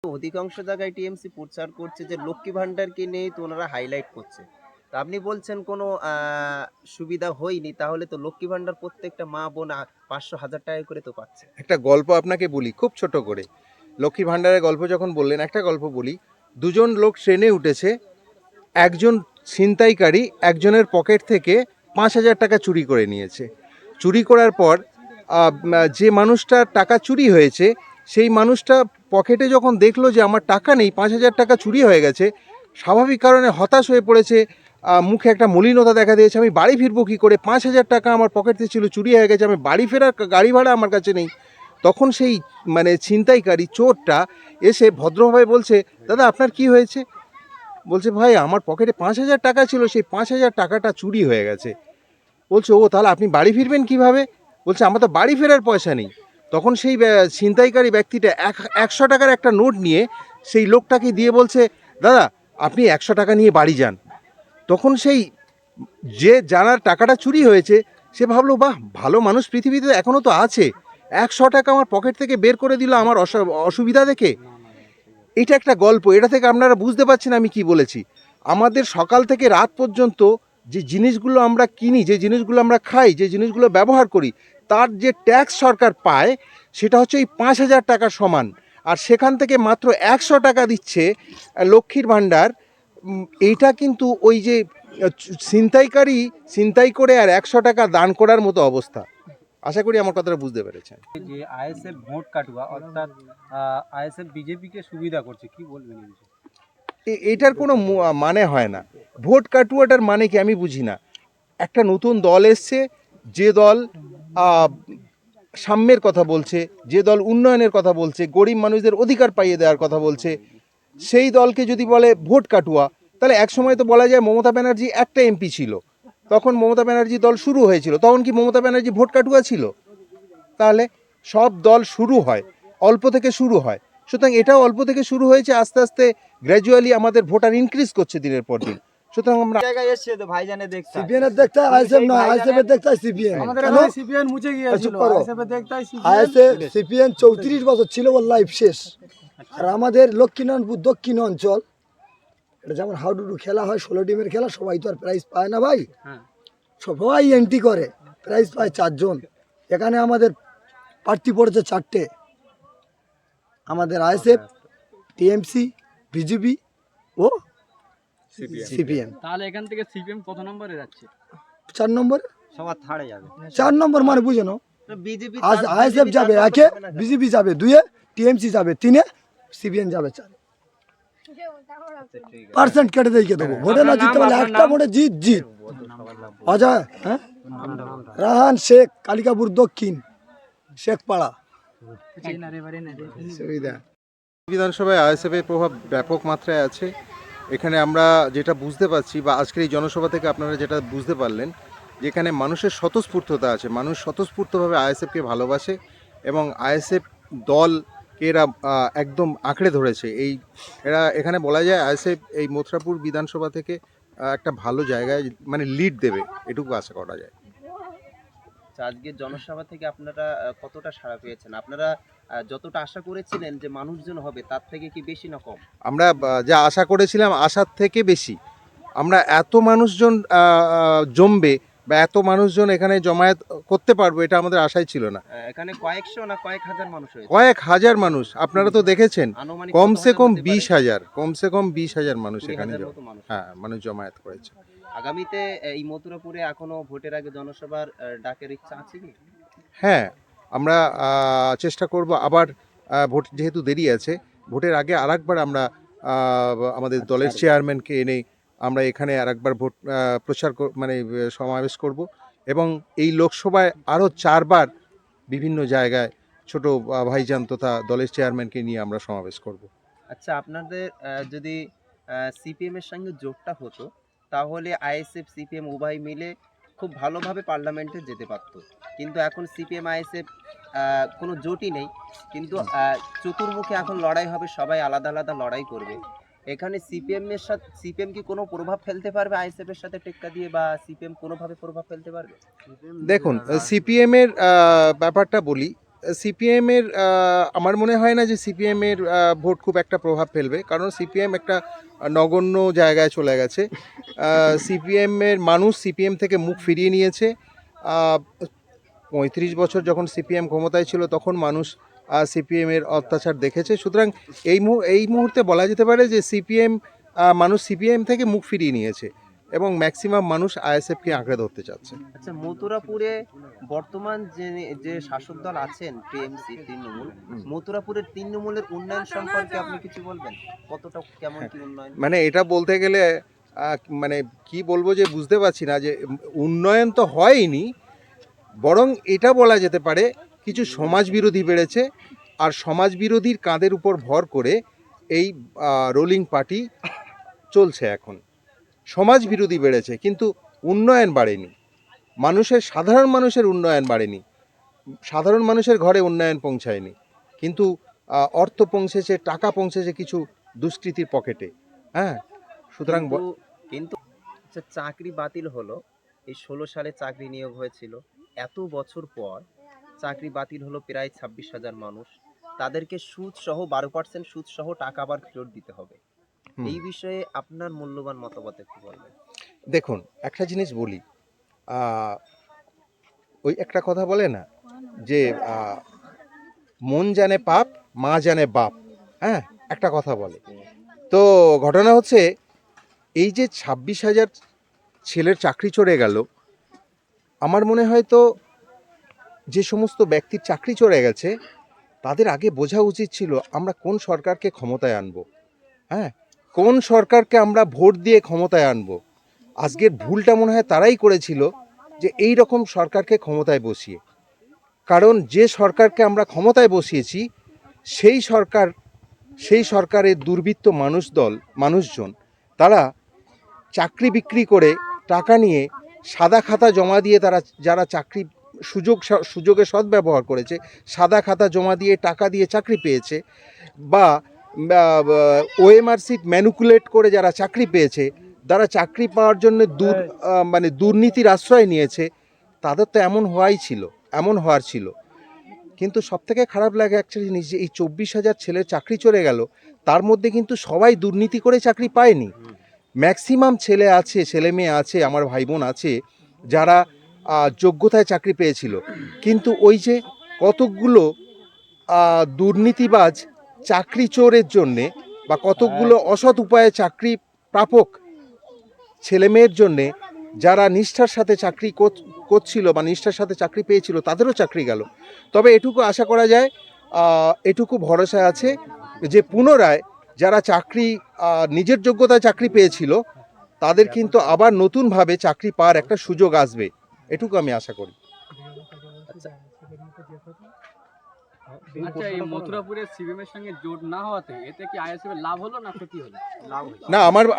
অধিকাংশ জায়গায় টিএমসি প্রচার করছে যে লক্ষ্মী ভান্ডারকে নিয়েই তো ওনারা হাইলাইট করছে। তো আপনি বলছেন কোনো সুবিধা হয়নি, তাহলে তো লক্ষ্মী ভান্ডার প্রত্যেকটা মা বোন ৫০০ ১,০০০ টাকা করে তো পাচ্ছে। একটা গল্প আপনাকে বলি খুব ছোট করে। লক্ষ্মী ভাণ্ডারের গল্প যখন বললেন, একটা গল্প বলি। দুজন লোক ট্রেনে উঠেছে, একজন ছিনতাইকারী একজনের পকেট থেকে ৫,০০০ টাকা চুরি করে নিয়েছে। চুরি করার পর যে মানুষটার টাকা চুরি হয়েছে সেই মানুষটা পকেটে যখন দেখলো যে আমার টাকা নেই, ৫,০০০ টাকা চুরি হয়ে গেছে, স্বাভাবিক কারণে হতাশ হয়ে পড়েছে। মুখে একটা মলিনতা দেখা দিয়েছে, আমি বাড়ি ফিরবো কী করে, ৫,০০০ টাকা আমার পকেটে ছিল, চুরি হয়ে গেছে, আমি বাড়ি ফেরার গাড়ি ভাড়া আমার কাছে নেই। তখন সেই ছিনতাইকারী চোরটা এসে ভদ্রভাবে বলছে, দাদা আপনার কি হয়েছে? বলছে, ভাই আমার পকেটে ৫,০০০ টাকা ছিল, সেই ৫,০০০ টাকাটা চুরি হয়ে গেছে। বলছে, ও তাহলে আপনি বাড়ি ফিরবেন কিভাবে? বলছে, আমার তো বাড়ি ফেরার পয়সা নেই। তখন সেই ছিনতাইকারী ব্যক্তিটা ১০০ টাকার একটা নোট নিয়ে সেই লোকটাকে দিয়ে বলছে, দাদা আপনি ১০০ টাকা নিয়ে বাড়ি যান। তখন সেই যে জানার টাকাটা চুরি হয়েছে সে ভাবলো, বাহ, ভালো মানুষ পৃথিবীতে এখনও তো আছে, ১০০ টাকা আমার পকেট থেকে বের করে দিল আমার অসুবিধা দেখে। এটা একটা গল্প। এটা থেকে আপনারা বুঝতে পারছেন আমি কি বলেছি। আমাদের সকাল থেকে রাত পর্যন্ত যে জিনিসগুলো আমরা কিনি, যে জিনিসগুলো আমরা খাই, যে জিনিসগুলো ব্যবহার করি, তার যে ট্যাক্স সরকার পায় সেটা হচ্ছে এই ৫,০০০ টাকার সমান। আর সেখান থেকে মাত্র ১০০ টাকা দিচ্ছে লক্ষ্মীর ভাণ্ডার। এইটা কিন্তু ওই যে ছিনতাই করে আর ১০০ টাকা দান করার মতো অবস্থা। আশা করি আমার কথাটা বুঝতে পেরেছেন। যে আইএসএফ ভোট কাটুয়া, অর্থাৎ আইএসএফ বিজেপিকে সুবিধা করছে, কি বলবেন এই বিষয়ে? এটার কোনো মানে হয় না। ভোট কাটুয়াটার মানে কি আমি বুঝি না। একটা নতুন দল এসছে, যে দল সাম্যের কথা বলছে, যে দল উন্নয়নের কথা বলছে, গরিব মানুষদের অধিকার পাইয়ে দেওয়ার কথা বলছে, সেই দলকে যদি বলে ভোট কাটুয়া, তাহলে এক সময় তো বলা যায় মমতা ব্যানার্জি একটা এমপি ছিল, তখন মমতা ব্যানার্জি দল শুরু হয়েছিল, তখন কি মমতা ব্যানার্জি ভোট কাটুয়া ছিল? তাহলে সব দল শুরু হয়, অল্প থেকে শুরু হয়। সুতরাং এটাও অল্প থেকে শুরু হয়েছে, আস্তে আস্তে গ্র্যাজুয়ালি আমাদের ভোটার ইনক্রিজ করছে দিনের পর দিন। সুতরাং আমরা জায়গায় এসছে তো ভাইজানে দেখতে সিপিএন এর দেখতে হয়, আইএসএফ নয়, আইএসএফ এর দেখতে হয় সিপিএন। আমাদের কেন? এখানে সিপিএন মুছে গিয়েছিল, চুপ করো। আইএসএফ এর দেখতে হয় আইএসএফ সিপিএন 34 বছর ছিল, ওর লাইফ শেষ। আর আমাদের লক্ষ্মীনারায়ণপুর দক্ষিণ অঞ্চল, এটা যেমন হাডুডু খেলা হয়, 16 টিমের খেলা, সবাই তো আর প্রাইজ পায় না ভাই। হ্যাঁ। সবাই এন্ট্রি করে, প্রাইজ পায় 4 জন। এখানে আমাদের প্রার্থী পড়েছে 4টে, আমাদের আইএসএফ, টিএমসি, বিজেপি ও সিপিএম। তাহলে এখান থেকে সিপিএম কত নম্বরে যাচ্ছে? 4 নম্বর, সবার থাড়ে যাবে 4 নম্বর মানে বুঝে নাও। বিজেপি। আইএসএফ যাবে 1-এ, বিজেপি যাবে 2-এ, টিএমসি যাবে 3-এ, সিপিএম যাবে 4-এ। পার্সেন্ট কেটে দিয়ে দেবো, ভোটে না জিততে পারলে একটা ভোটে জিত। অজয়, হ্যাঁ, রাহান শেখ, কালিকাপুর দক্ষিণ, শেখপাড়া। বিধানসভায় আইএসএফের প্রভাব ব্যাপক মাত্রায় আছে। এখানে আমরা যেটা বুঝতে পারছি, বা আজকের এই জনসভা থেকে আপনারা যেটা বুঝতে পারলেন, যেখানে মানুষের স্বতঃস্ফূর্ততা আছে, মানুষ স্বতঃস্ফূর্তভাবে আইএসএফকে ভালোবাসে এবং আইএসএফ দলকে এরা একদম আঁকড়ে ধরেছে। এরা এখানে বলা যায় আইএসএফ এই মথুরাপুর বিধানসভা থেকে একটা ভালো জায়গায় মানে লিড দেবে, এটুকু আশা করা যায়। আজকের জনসভা থেকে আপনারা কতটা সাড়া পেয়েছেন? আপনারা যতটা আশা করেছিলেন যে মানুষজন হবে, তার থেকে কি বেশি না কম? আমরা যা আশা করেছিলাম আশার থেকে বেশি। আমরা এত মানুষজন জমবে বা এত মানুষজন এখানে জমায়েত করতে পারবো, এটা আমাদের আশাই ছিল না। এখানে কয়েকশো না কয়েক হাজার মানুষ হয়েছে? কয়েক হাজার মানুষ, আপনারা তো দেখেছেন। আনুমানিক কমসে কম কত হতে পারে? 20,000, কমসে কম 20,000 মানুষ 20,000 এখানে মতো মানুষ। হ্যাঁ মানুষ জমায়েত করেছে। আগামীতে এই মথুরাপুরে এখনো ভোটের আগে জনসভার ডাকের ইচ্ছা আছে কি? হ্যাঁ, আমরা চেষ্টা করব আবার, ভোট যেহেতু দেরি আছে, ভোটের আগে আরেকবার আমরা আমাদের দলের চেয়ারম্যানকে এনে আমরা এখানে আরেকবার ভোট প্রচার সমাবেশ করব এবং এই লোকসভায় আরও 4বার বিভিন্ন জায়গায় ছোট ভাইজান তথা দলের চেয়ারম্যানকে নিয়ে আমরা সমাবেশ করব। আচ্ছা, আপনাদের যদি সিপিএম এর সঙ্গে জোটটা হতো, তাহলে আইএসএফ সিপিএম উভয় মিলে খুব ভালোভাবে পার্লামেন্টে যেতে পারত। কিন্তু এখন সিপিএম আইএসএফ কোনো জোটই নেই, কিন্তু চতুর্মুখে এখন লড়াই হবে, সবাই আলাদা আলাদা লড়াই করবে। এখানে সিপিএম কি কোনো প্রভাব ফেলতে পারবে আইএসএফ এর সাথে টেক্কা দিয়ে, বা সিপিএম কোনোভাবে প্রভাব ফেলতে পারবে? দেখুন, সিপিএম এর ব্যাপারটা বলি, সিপিএমের আমার মনে হয় না যে সিপিএমের ভোট খুব একটা প্রভাব ফেলবে, কারণ সিপিএম একটা নগণ্য জায়গায় চলে গেছে। সিপিএমের মানুষ সিপিএম থেকে মুখ ফিরিয়ে নিয়েছে। 35 বছর যখন সিপিএম ক্ষমতায় ছিল তখন মানুষ সিপিএমের অত্যাচার দেখেছে। সুতরাং এই মুহূর্তে বলা যেতে পারে যে মানুষ সিপিএম থেকে মুখ ফিরিয়ে নিয়েছে এবং ম্যাক্সিমাম মানুষ আইএসএফকে আঁকড়ে ধরতে চাচ্ছে। আচ্ছা, মথুরাপুরে বর্তমান যে শাসক দল আছেন টিএমসি তৃণমূল, মথুরাপুরের তৃণমূলের উন্নয়ন সম্পর্কে আপনি কিছু বলবেন? কতটা কেমন কি উন্নয়ন? মানে এটা বলতে গেলে মানে কি বলবো যে বুঝতে পারছি না, যে উন্নয়ন তো হয়নি, বরং এটা বলা যেতে পারে কিছু সমাজ বিরোধী বেড়েছে, আর সমাজ বিরোধীর কাঁধের উপর ভর করে এই রোলিং পার্টি চলছে এখন। সমাজ বিরোধী বেড়েছে কিন্তু উন্নয়ন বাড়েনি, সাধারণ মানুষের উন্নয়ন বাড়েনি, সাধারণ মানুষের ঘরে উন্নয়ন পৌঁছায়নি, কিন্তু অর্থ পৌঁছেছে, টাকা পৌঁছেছে কিছু দুষ্কৃতীর পকেটে। হ্যাঁ, সুতরাং কিন্তু আচ্ছা, চাকরি বাতিল হলো, এই 16 সালে চাকরি নিয়োগ হয়েছিল, এত বছর পর চাকরি বাতিল হলো প্রায় 26,000 মানুষ, তাদেরকে সুদ সহ 12% সুদ সহ টাকা আবার ফেরত দিতে হবে। এই বিষয়ে আপনার মূল্যবান মতামত একটু বলবেন। দেখুন, একটা জিনিস বলি, ওই একটা কথা বলে না যে মন জানে পাপ, মা জানে বাপ। হ্যাঁ, একটা কথা বলে। তো ঘটনা হচ্ছে এই যে 26,000 ছেলের চাকরি চলে গেল, আমার মনে হয় তো যে সমস্ত ব্যক্তির চাকরি চলে গেছে তাদের আগে বোঝা উচিত ছিল আমরা কোন সরকারকে ক্ষমতায় আনবো। হ্যাঁ, কোন সরকারকে আমরা ভোট দিয়ে ক্ষমতায় আনবো। আজকের ভুলটা মনে হয় তারাই করেছিল যে এই রকম সরকারকে ক্ষমতায় বসিয়ে, কারণ যে সরকারকে আমরা ক্ষমতায় বসিয়েছি সেই সরকারের দুর্বৃত্ত মানুষজন তারা চাকরি বিক্রি করে টাকা নিয়ে সাদা খাতা জমা দিয়ে যারা চাকরি সুযোগে সদ্ব্যবহার করেছে, সাদা খাতা জমা দিয়ে টাকা দিয়ে চাকরি পেয়েছে, বা ওএমআর সিট ম্যানিপুলেট করে যারা চাকরি পেয়েছে, যারা চাকরি পাওয়ার জন্য দুর্নীতির আশ্রয় নিয়েছে, তাদের তো এমন হওয়ার ছিল। কিন্তু সবথেকে খারাপ লাগে একটা জিনিস, যে এই 24,000 ছেলের চাকরি চলে গেল, তার মধ্যে কিন্তু সবাই দুর্নীতি করে চাকরি পায়নি। ম্যাক্সিমাম ছেলে মেয়ে আছে, আমার ভাই বোন আছে যারা যোগ্যতায় চাকরি পেয়েছিল, কিন্তু ওই যে কতকগুলো দুর্নীতিবাজ চাকরি চোরের জন্যে বা কতকগুলো অসৎ উপায়ে চাকরি প্রাপক ছেলে মেয়ের জন্যে যারা নিষ্ঠার সাথে চাকরি করছিল বা নিষ্ঠার সাথে চাকরি পেয়েছিল, তাদেরও চাকরি গেল। তবে এটুকু আশা করা যায়, এটুকু ভরসা আছে যে পুনরায় যারা নিজের যোগ্যতায় চাকরি পেয়েছিল তাদের কিন্তু আবার নতুনভাবে চাকরি পাওয়ার একটা সুযোগ আসবে, এটুকু আমি আশা করি। আচ্ছা, এই মথুরাপুরের সিপিএম এর সঙ্গে জোট না হওয়াতে এতে কি আইএসএফ এর লাভ হলো না ক্ষতি হলো? না,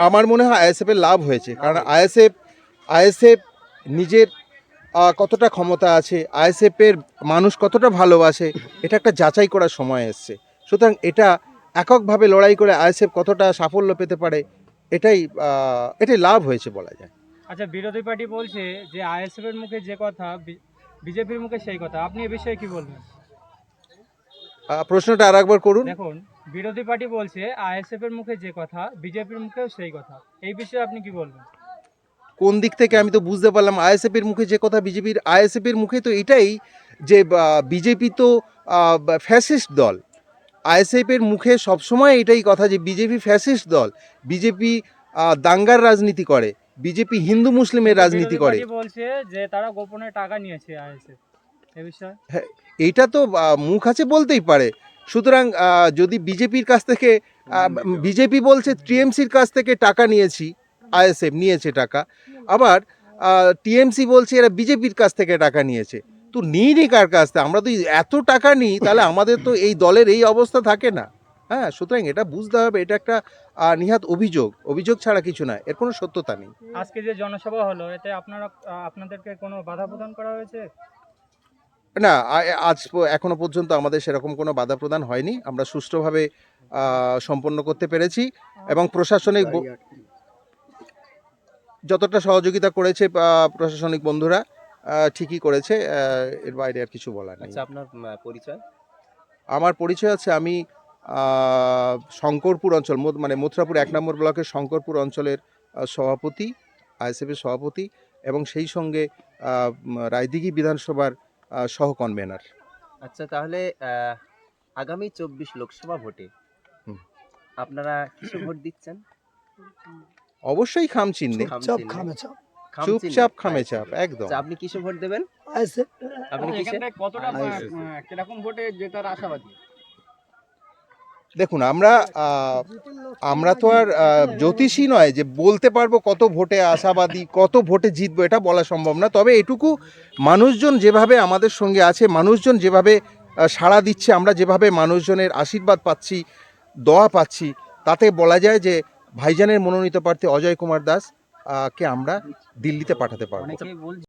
আমার মনে হয় আইএসএফ এর লাভ হয়েছে, কারণ আইএসএফ নিজের কতটা ক্ষমতা আছে, আইএসএফ এর মানুষ কতটা ভালোবাসে, এটা একটা যাচাই করার সময় এসছে। সুতরাং এটা এককভাবে লড়াই করে আইএসএফ কতটা সাফল্য পেতে পারে, এটাই লাভ হয়েছে বলা যায়। আচ্ছা, বিরোধী পার্টি বলছে যে আইএসএফ এর মুখে যে কথা বিজেপির মুখে সেই কথা, আপনি এ বিষয়ে কি বলবেন? প্রশ্নটা আরেকবার করুন। দেখুন, বিরোধী পার্টি বলছে আইএসএফ এর মুখে যে কথা বিজেপির মুখেও সেই কথা, এই বিষয়ে আপনি কি বলবেন? কোন দিক থেকে আমি তো বুঝতে পারলাম, আইএসএফ এর মুখে যে কথা আইএসএফ এর মুখে তো এটাই যে বিজেপি তো ফ্যাসিস্ট দল। আইএসএফ এর মুখে সবসময় এটাই কথা যে বিজেপি ফ্যাসিস্ট দল, বিজেপি দাঙ্গার রাজনীতি করে, বিজেপি হিন্দু মুসলিমের রাজনীতি করে। বিরোধী পার্টি বলছে যে তারা গোপনে টাকা নিয়েছে আইএসএফ, এই বিষয়ে হ্যাঁ, এইটা তো মুখ আছে বলতেই পারে। সুতরাং যদি বিজেপির কাছ থেকে বিজেপি বলছে টিএমসির কাছ থেকে টাকা নিয়েছি, আইএসএফ নিয়েছে টাকা, আবার টিএমসি বলছে এরা বিজেপির কাছ থেকে টাকা নিয়েছে, তো নিইনি কার কাছ থেকে? আমরা তো এত টাকা নিই, তাহলে আমাদের তো এই দলের এই অবস্থা থাকে না। হ্যাঁ, সুতরাং এটা বুঝতে হবে, এটা একটা নিহাত অভিযোগ ছাড়া কিছু না, এর কোনো সত্যতা নেই। আজকে যে জনসভা হলো এতে আপনাদেরকে কোনো বাধা প্রদান করা হয়েছে? না, এখনো পর্যন্ত আমাদের সেরকম কোনো বাধা প্রদান হয়নি, আমরা সুষ্ঠুভাবে সম্পন্ন করতে পেরেছি এবং প্রশাসনিক যতটা সহযোগিতা করেছে প্রশাসনিক বন্ধুরা, ঠিকই করেছে, এর বাইরে আর কিছু বলার নেই। আচ্ছা, আপনার পরিচয়? আমার পরিচয় আছে, আমি শঙ্করপুর অঞ্চল মানে মথুরাপুর 1 নম্বর ব্লকের শঙ্করপুর অঞ্চলের সভাপতি, আইএসএফের সভাপতি, এবং সেই সঙ্গে রায়দিঘি বিধানসভার সহ কনভেনার। আচ্ছা, তাহলে আগামী 24 লোকসভা ভোটে হুম। আপনারা কিসে ভোট দিচ্ছেন? অবশ্যই খাম চিহ্নে, খাম চাপ চিহ্নে? খামে চাপ খাম চুপচাপ চিহ্নে? খামে চাপ, একদম। আচ্ছা, আপনি কিসে ভোট দেবেন? আছে আপনি কিসে? কতটা ISF কিরকম ভোটে জেতার আশাবাদী? দেখুন, আমরা তো আর জ্যোতিষী নয় যে বলতে পারবো কত ভোটে আশাবাদী, কত ভোটে জিতবো, এটা বলা সম্ভব না। তবে এটুকু, মানুষজন যেভাবে আমাদের সঙ্গে আছে, মানুষজন যেভাবে সাড়া দিচ্ছে, আমরা যেভাবে মানুষজনের আশীর্বাদ পাচ্ছি, দোয়া পাচ্ছি, তাতে বলা যায় যে ভাইজানের মনোনীত প্রার্থী অজয় কুমার দাস কে আমরা দিল্লিতে পাঠাতে পারবো। অনেকেই বলছে